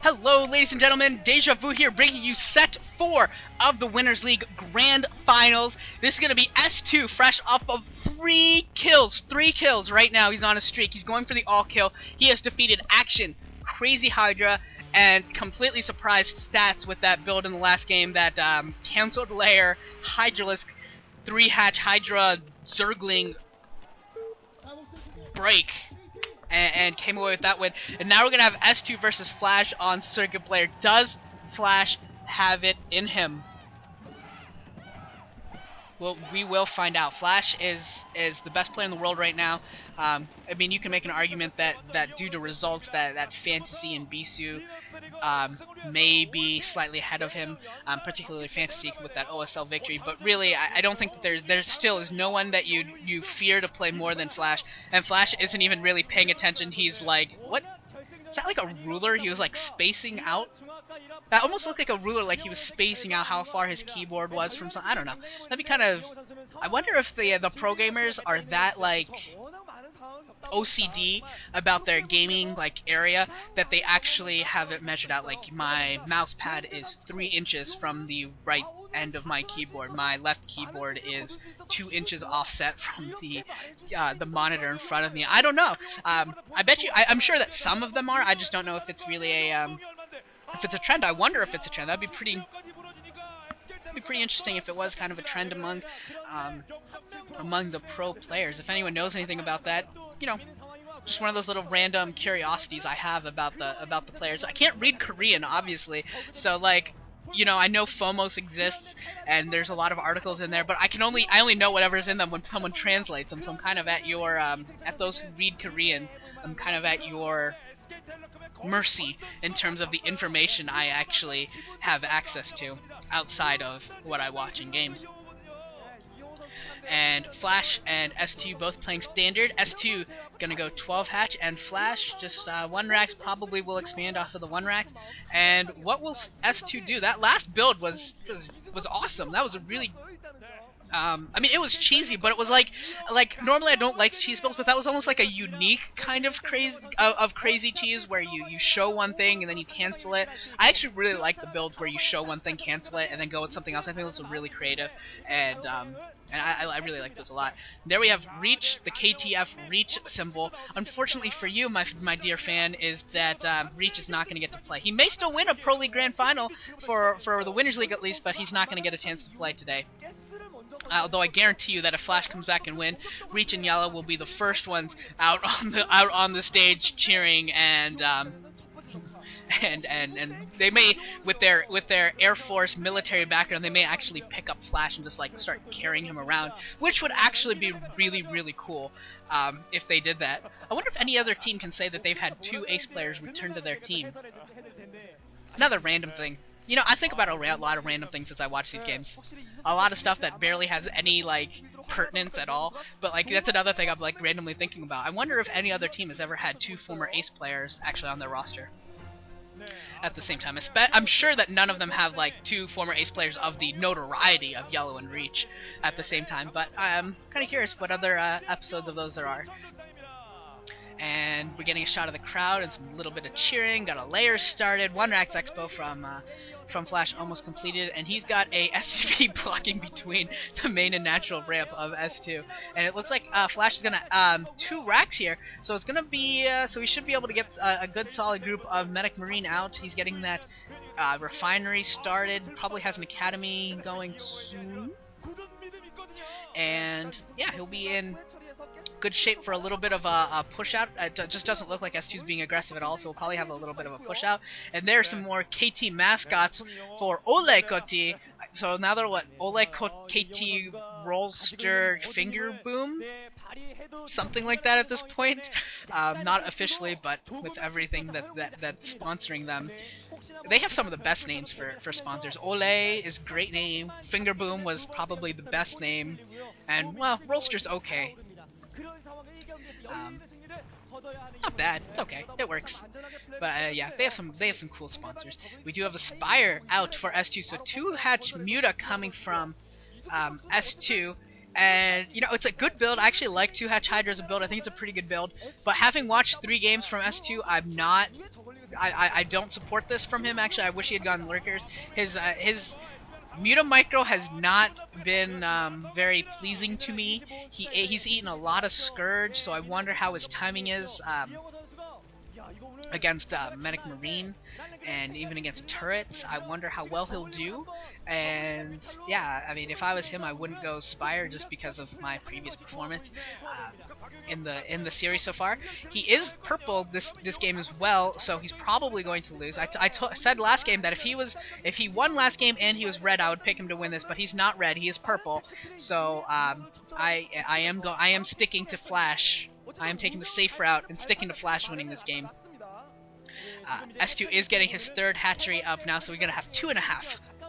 Hello, ladies and gentlemen, Deja Vu here, bringing you set 4 of the Winners League Grand Finals. This is going to be S2, fresh off of 3 kills right now. He's on a streak. He's going for the all kill. He has defeated Action, Crazy Hydra, and completely surprised Stats with that build in the last game, that Cancelled Lair, Hydralisk, 3-hatch Hydra, Zergling break. And came away with that win. And now we're going to have S2 versus Flash on Circuit Player. Does Flash have it in him? Well, we will find out. Flash is the best player in the world right now. I mean, you can make an argument that due to results that Fantasy and Bisu may be slightly ahead of him, particularly Fantasy with that OSL victory. But really, I don't think that there still is no one that you fear to play more than Flash. And Flash isn't even really paying attention. He's like, what? Is that like a ruler? He was like spacing out. That almost looked like a ruler, like he was spacing out how far his keyboard was from some. I don't know. That'd be kind of. I wonder if the pro gamers are that like OCD about their gaming like area that they actually have it measured out. Like my mouse pad is 3 inches from the right end of my keyboard. My left keyboard is 2 inches offset from the monitor in front of me. I don't know. I bet you. I'm sure that some of them are. I just don't know if it's really a if it's a trend. I wonder if it's a trend. That'd be pretty interesting if it was kind of a trend among the pro players. If anyone knows anything about that, you know, just one of those little random curiosities I have about the players. I can't read Korean, obviously, so like, you know, I know FOMOS exists and there's a lot of articles in there, but I only know whatever's in them when someone translates them. So I'm kind of at your at those who read Korean, I'm kind of at your mercy in terms of the information I actually have access to outside of what I watch in games. And Flash and S2 both playing standard. S2 gonna go 12 hatch, and Flash just 1 racks. Probably will expand off of the 1 racks. And what will S2 do? That last build was awesome. That was a really I mean, it was cheesy, but it was like normally I don't like cheese builds, but that was almost like a unique kind of crazy cheese where you show one thing and then you cancel it. I actually really like the builds where you show one thing, cancel it, and then go with something else. I think those are really creative, and I really like those a lot. There we have Reach, the KTF Reach symbol. Unfortunately for you, my dear fan, is that Reach is not going to get to play. He may still win a Pro League Grand Final for the Winners League at least, but he's not going to get a chance to play today. Although I guarantee you that if Flash comes back and win, Reach and Yellow will be the first ones out on the stage cheering, and they may, with their Air Force military background, they may actually pick up Flash and just like start carrying him around, which would actually be really cool if they did that. I wonder if any other team can say that they've had 2 ace players return to their team. Another random thing. You know, I think about a lot of random things as I watch these games. A lot of stuff that barely has any, like, pertinence at all. But, like, that's another thing I'm, like, randomly thinking about. I wonder if any other team has ever had 2 former ace players actually on their roster at the same time. I'm sure that none of them have, like, 2 former ace players of the notoriety of Yellow and Reach at the same time. But I'm kind of curious what other episodes of those there are. And we're getting a shot of the crowd and some little bit of cheering. Got a layer started. 1 Racks Expo from Flash almost completed, and he's got a SCP blocking between the main and natural ramp of S2. And it looks like Flash is gonna 2 racks here, so it's gonna be so we should be able to get a good solid group of Medic Marine out. He's getting that refinery started. Probably has an academy going soon. And yeah, he'll be in good shape for a little bit of a push out. It just doesn't look like S2's being aggressive at all, so we'll probably have a little bit of a push out. And there are some more KT mascots for Ole Koti. So now they're what? Ole KT Rollster Finger Boom? Something like that at this point. Not officially, but with everything that's sponsoring them. They have some of the best names for sponsors. Ole is a great name. Finger Boom was probably the best name. And, well, Rollster's okay. Not bad. It's okay. It works. But yeah, they have some cool sponsors. We do have a Spire out for S2. So 2-hatch Muta coming from S2. And, you know, it's a good build. I actually like 2-hatch Hydra as a build. I think it's a pretty good build. But having watched 3 games from S2, I'm not I don't support this from him. Actually, I wish he had gone lurkers. His Muta Micro has not been very pleasing to me. He's eaten a lot of Scourge, so I wonder how his timing is against Medic Marine and even against turrets. I wonder how well he'll do. And yeah, I mean, if I was him, I wouldn't go Spire just because of my previous performance in the series so far. He is purple this game as well, so he's probably going to lose. I said last game that if he won last game and he was red, I would pick him to win this, but he's not red. He is purple, so I am sticking to Flash. I am taking the safe route and sticking to Flash winning this game. S2 is getting his third hatchery up now, so we're gonna have 2.5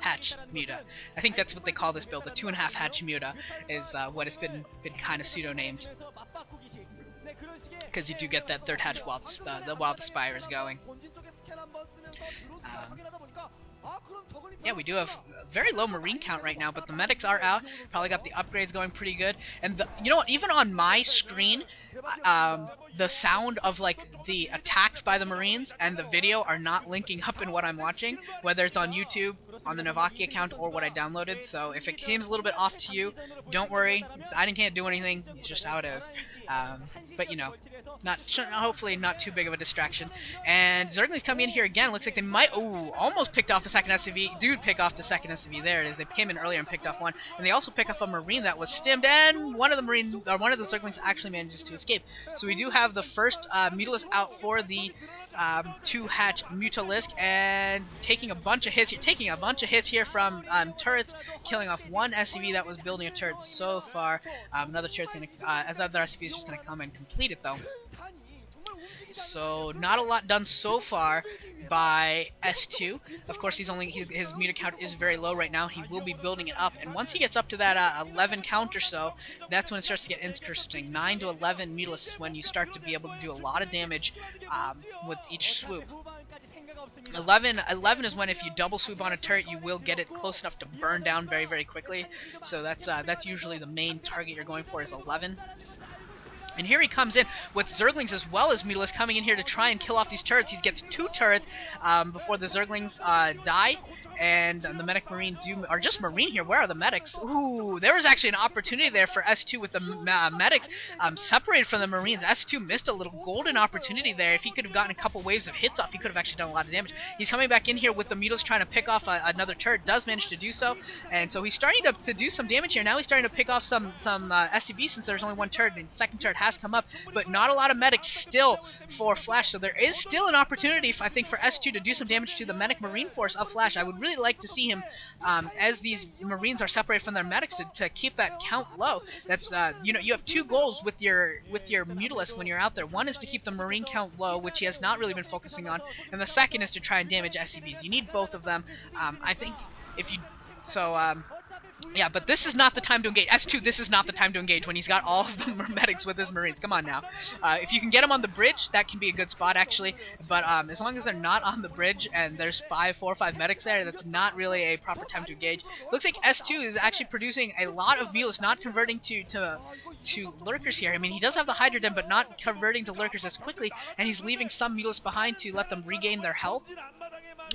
hatch Muta. I think that's what they call this build. The 2.5 hatch Muta is what it's been kind of pseudo named, because you do get that third hatch while the Spire is going. Yeah, we do have a very low Marine count right now, but the medics are out. Probably got the upgrades going pretty good. And you know what? Even on my screen, the sound of like the attacks by the Marines and the video are not linking up in what I'm watching, whether it's on YouTube, on the Novaki account, or what I downloaded. So if it seems a little bit off to you, don't worry. I can't do anything. It's just how it is. But you know, hopefully not too big of a distraction. And Zergling's coming in here again. Looks like they might almost picked off the second SCV. Dude, pick off the second SCV. There it is. They came in earlier and picked off one, and they also pick off a Marine that was stimmed, and one of the Zerglings actually manages to escape. So we do have the first Mutalisk out for the 2-hatch Mutalisk, and taking a bunch of hits here from turrets, killing off one SCV that was building a turret so far. Another turret's gonna, another SCV is just gonna come and complete it though. So not a lot done so far by S2. Of course, his meter count is very low right now. He will be building it up, and once he gets up to that 11 count or so, that's when it starts to get interesting. 9 to 11 Mutalisks is when you start to be able to do a lot of damage with each swoop. 11 is when if you double swoop on a turret, you will get it close enough to burn down very, very quickly. So that's usually the main target you're going for, is 11. And here he comes in with Zerglings as well as Mutalisk coming in here to try and kill off these turrets. He gets 2 turrets before the Zerglings die. And the Medic Marine or just Marine here. Where are the medics? Ooh, there was actually an opportunity there for S2 with the medics separated from the Marines. S2 missed a little golden opportunity there. If he could have gotten a couple waves of hits off, he could have actually done a lot of damage. He's coming back in here with the Mutalisk trying to pick off another turret. Does manage to do so, and so he's starting to do some damage here. Now he's starting to pick off some SCV, since there's only one turret. And the second turret has come up, but not a lot of medics still for Flash. So there is still an opportunity, I think, for S2 to do some damage to the Medic Marine force of Flash. I would really like to see him, as these Marines are separated from their medics, to keep that count low. That's you know, you have 2 goals with your Mutalisk when you're out there. One is to keep the Marine count low, which he has not really been focusing on, and the second is to try and damage SCVs. You need both of them. I think if you yeah, but this is not the time to engage. S2, this is not the time to engage when he's got all of the medics with his Marines. Come on now. If you can get him on the bridge, that can be a good spot, actually. But as long as they're not on the bridge and there's 4 or 5 medics there, that's not really a proper time to engage. Looks like S2 is actually producing a lot of Mutalisk, not converting to lurkers here. I mean, he does have the Hydra Den, but not converting to lurkers as quickly, and he's leaving some Mutalisk behind to let them regain their health.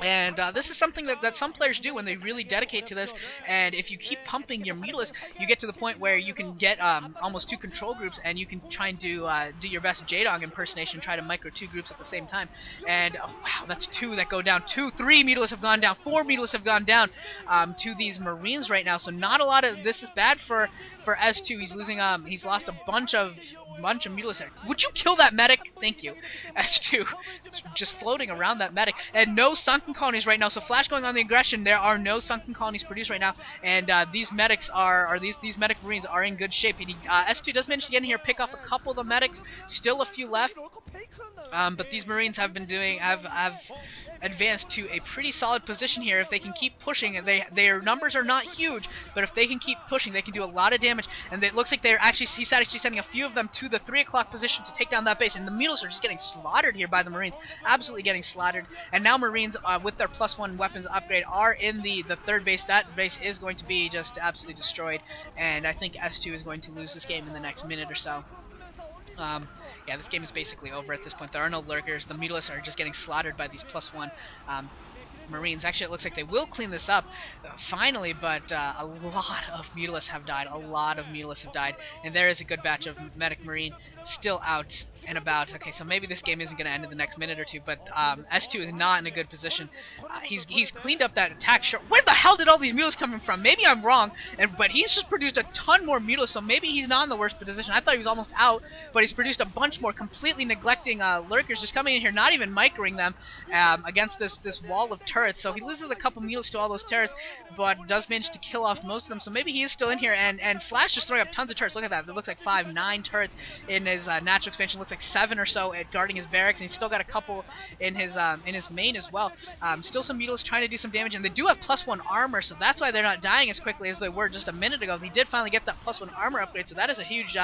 And this is something that some players do when they really dedicate to this, and if you keep pumping your Mutalisk, you get to the point where you can get almost 2 control groups, and you can try and do your best J-Dog impersonation, try to micro 2 groups at the same time. And oh, wow, that's 2 that go down. 3 Mutalisks have gone down, 4 Mutalisks have gone down to these Marines right now. So not a lot of this is bad for S2. He's losing he's lost a bunch of Mutalisks there. Would you kill that medic? Thank you. S2 just floating around that medic, and no sunken colonies right now. So Flash going on the aggression. There are no sunken colonies produced right now, and these medics these medic Marines are in good shape. And S2 does manage to get in here, pick off a couple of the medics. Still a few left, but these Marines have advanced to a pretty solid position here. If they can keep pushing, and their numbers are not huge, but if they can keep pushing, they can do a lot of damage. And it looks like he's actually sending a few of them to the 3 o'clock position to take down that base. And the Mutalisks are just getting slaughtered here by the Marines, absolutely getting slaughtered. And now Marines with their +1 weapons upgrade are in the 3rd base. That base is going to be just absolutely destroyed, and I think S2 is going to lose this game in the next minute or so. Yeah, this game is basically over at this point. There are no lurkers. The Mutalisks are just getting slaughtered by these +1 Marines. Actually, it looks like they will clean this up finally, but a lot of Mutalisks have died. A lot of Mutalisks have died, and there is a good batch of Medic Marine still out and about. Okay, so maybe this game isn't going to end in the next minute or two, but S2 is not in a good position. He's cleaned up that attack. Where the hell did all these Mutalisks coming from? Maybe I'm wrong, but he's just produced a ton more Mutalisks, so maybe he's not in the worst position. I thought he was almost out, but he's produced a bunch more, completely neglecting lurkers, just coming in here, not even microing them against this wall of turrets. So he loses a couple Mutalisks to all those turrets, but does manage to kill off most of them. So maybe he is still in here, and Flash is throwing up tons of turrets. Look at that. It looks like 9 turrets in his natural expansion. Looks like 7 or so at guarding his barracks, and he's still got a couple in his main as well. Still some Mutalisks trying to do some damage, and they do have +1 armor, so that's why they're not dying as quickly as they were just a minute ago. He did finally get that +1 armor upgrade, so that is a huge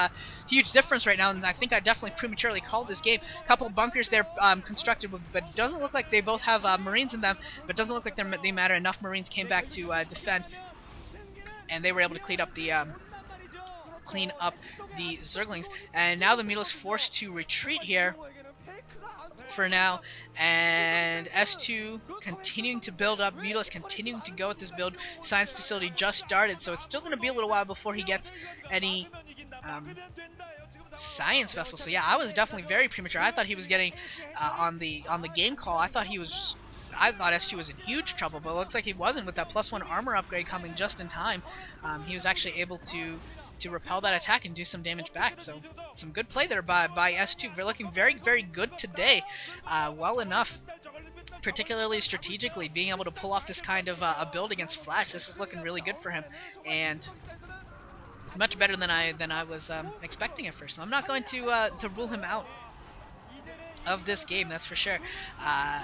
difference right now, and I think I definitely prematurely called this game. A couple bunkers there constructed, but doesn't look like they both have Marines in them, but doesn't look like they matter. Enough Marines came back to defend, and they were able to clean up the Zerglings, and now the Mutalisks forced to retreat here for now, and S2 continuing to build up, Mutalisks continuing to go with this build. Science facility just started, so it's still going to be a little while before he gets any science vessels. So yeah, I was definitely very premature. I thought he was getting on the game call. I thought S2 was in huge trouble, but it looks like he wasn't with that +1 armor upgrade coming just in time. He was actually able to repel that attack and do some damage back. So some good play there by S2. They're looking very, very good today. Well enough, particularly strategically, being able to pull off this kind of a build against Flash. This is looking really good for him, and much better than I was expecting at first. So I'm not going to rule him out of this game, that's for sure.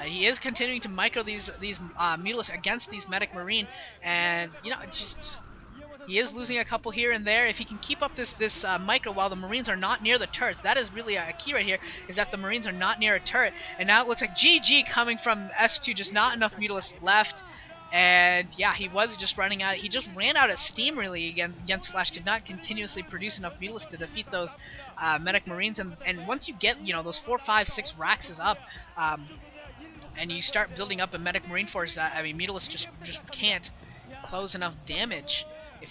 He is continuing to micro these Mutalisks against these Medic Marine, and you know, it's just, he is losing a couple here and there. If he can keep up this micro while the Marines are not near the turrets, that is really a key right here, is that the Marines are not near a turret. And now it looks like GG coming from S2, just not enough Mutalisks left. And yeah, he was just running out. He just ran out of steam really against Flash. Could not continuously produce enough Mutalisks to defeat those Medic Marines. And once you get, you know, those 4, 5, 6 racks is up, and you start building up a Medic Marine force, I mean, Mutalisks just can't close enough damage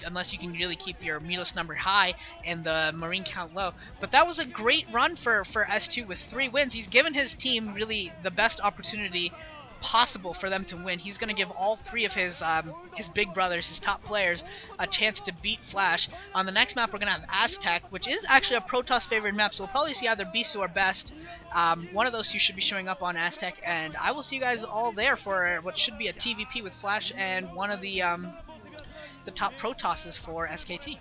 unless you can really keep your Mutalisk number high and the Marine count low. But that was a great run for S2 with 3 wins. He's given his team really the best opportunity possible for them to win. He's going to give all 3 of his big brothers, his top players, a chance to beat Flash. On the next map, we're going to have Aztec, which is actually a Protoss favored map, so we'll probably see either Bisu or Best. One of those 2 should be showing up on Aztec, and I will see you guys all there for what should be a TVP with Flash and one of the top Protosses for SKT.